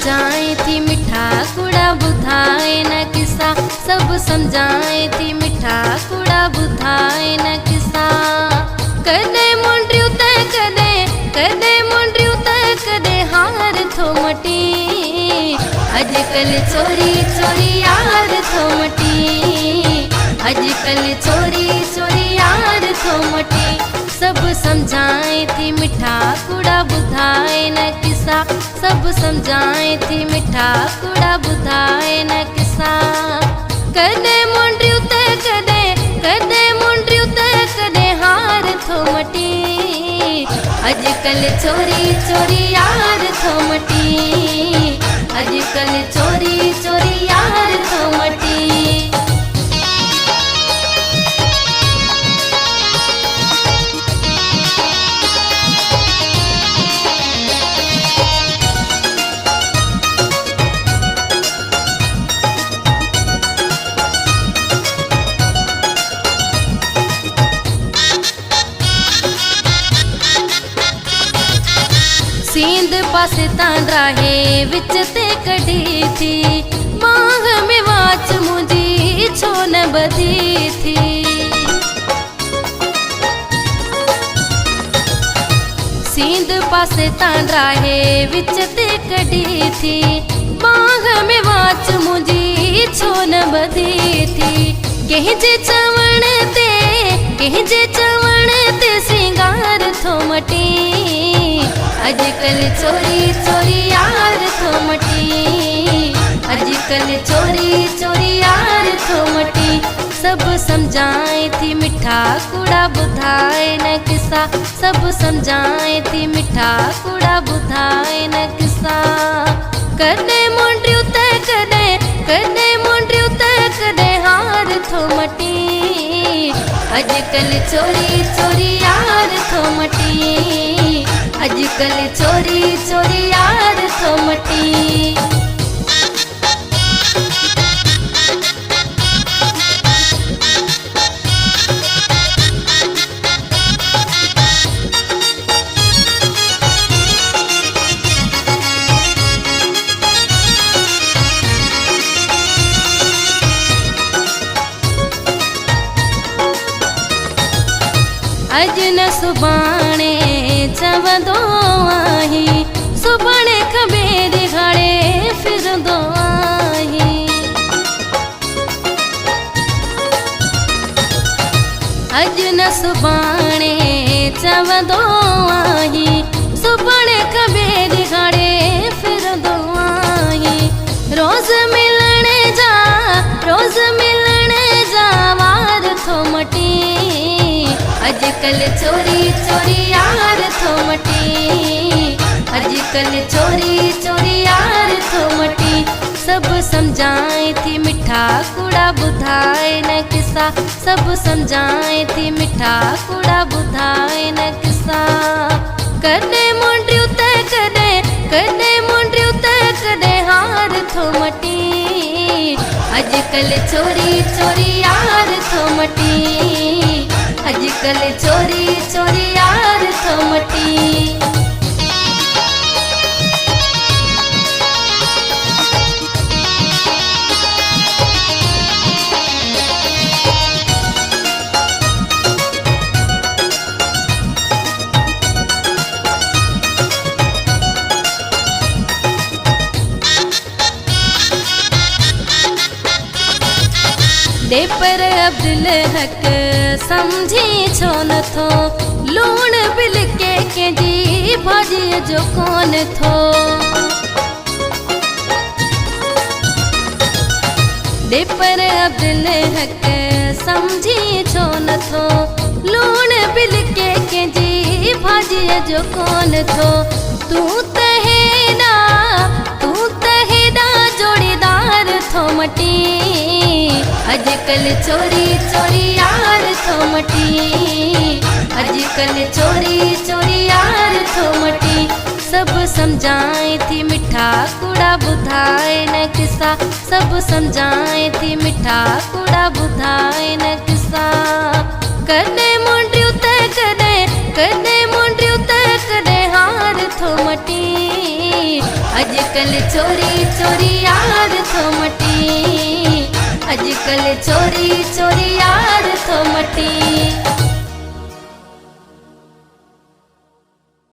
समझाए थी मिठा कूड़ा बुधाए न किस्सा, सब समझाए थी मिठा कूड़ा बुधाए न किस्सा। कदे मुंड्रियों ते कदे मुंड्रियों ते कदे हार थो मटी, अजकल चोरी चोरी यार थो मटी, अजकल चोरी चोरी यार थो मटी। सब समझाए थी मिठा कूड़ा बुधाए न किस्सा, सब समझाए थी मिठा कूड़ा बुधाए न किस्सा। कदे मुंड्रियों ते कदे मुंड्रियों ते कदे हार थो मटी, अजकल चोरी चोरी यार थो मटी, अजकल चोरी चोरी यार थो मटी। सींध पासे तांड्रा है विच ते कढ़ी थी, मांग में वाच मुझी छो न बधी थी। सींध पासे तांड्रा है विच ते कढ़ी थी, मांग में वाच मुझी छो न बधी थी। कहजे चवण ते सिंगार थो मटी, अजकल चोरी चोरी यार थो मटी, अजकल चोरी चोरी यार थो मटी। सब समझाए थी मिठा कूड़ा बुधाए न किस्सा, सब समझाए थी मिठा कूड़ा बुधाए न किस्सा। कदे मुंड्रियों ते कदे मुंड्रियों ते कदे हार थो मटी, अजकल चोरी चोरी यार थो मटी, अजकल चोरी चोरी यार थो मटी। अज न सुबाणे चवंदो आही, सुबाणे खबेर घाड़े फिरंदो आही। अज न सुबाणे चवंदो आही, सुबाणे खबेर घाड़े फिरंदो आही। रोज मिलण जा वार थो मटी, अजकल चोरी चोरी यार थो मटी, अजकल चोरी चोरी यार थो मटी। सब समझाए थी मिठा कूड़ा बुधाए न किस्सा, सब समझाए थी मिठा कूड़ा बुधाए न किस्सा। कदे मुंड्रियों ते कदे मुंड्रियों ते कदे हार थो मटी, अजकल चोरी चोरी यार थो मटी, अजकल चोरी चोरी यार थो मटी। दे पर अब्दुल हक समझी छो न थो, लूण बिल के जी भाजी जो कोन थो। दे पर अब्दुल हक समझी छो न थो, लूण बिल के जी भाजी जो कोन थो। तू तहेदा जोड़ीदार थो मटी, अजकल चोरी चोरी यार थो मटी, अजकल चोरी चोरी यार थो मटी। सब समझाए थी मिठा कूड़ा बुधाए न किस्सा, सब समझाए थी मिठा कूड़ा बुधाए न किस्सा। कदे मुंड्रियों ते कदे मुंड्रियों ते कदे हार थो मटी, अजकल अजकल चोरी चोरी यार थो मटी, अजकल चोरी चोरी यार